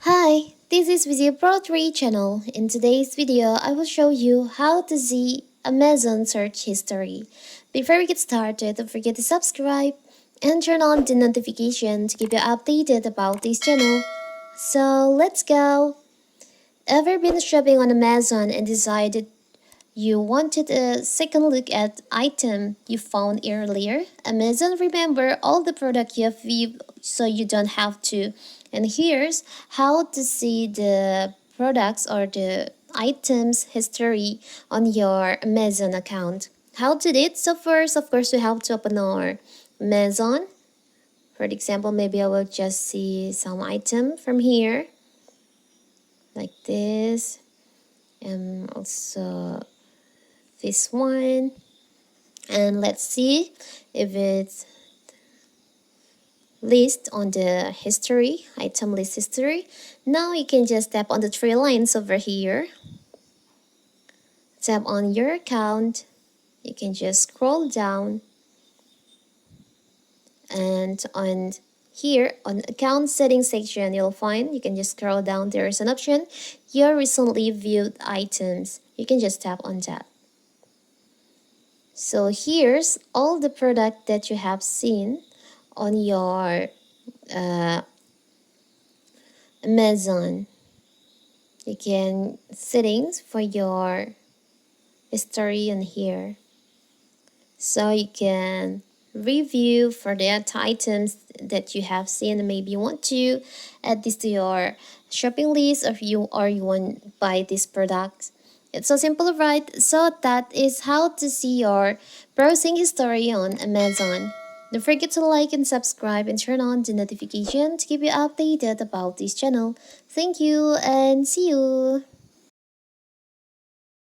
Hi, this is Vizio Pro 3 channel. In today's video, I will show you how to see Amazon search history. Before we get started, don't forget to subscribe and turn on the notification to keep you updated about this channel. So let's go! Ever been shopping on Amazon and decided you wanted a second look at item you found earlier? Amazon remember all the product you have viewed so you don't have to. And here's how to see the products or the items history on your Amazon account. How to do it? So first, of course, we have to open our Amazon. For example, maybe I will just see some item from here like this, and also this one, and let's see if it's list on the history, item list history. Now you can just tap on the three lines over here, tap on your account, you can just scroll down, and on here on account settings section you'll find, you can just scroll down, there is an option, your recently viewed items. You can just tap on that. So here's all the product that you have seen on your Amazon. You can settings for your history on here. So you can review for the items that you have seen, and maybe you want to add this to your shopping list, or you want to buy this product. It's so simple, right? So that is how to see your browsing history on Amazon. Don't forget to like and subscribe and turn on the notification to keep you updated about this channel. Thank you and see you!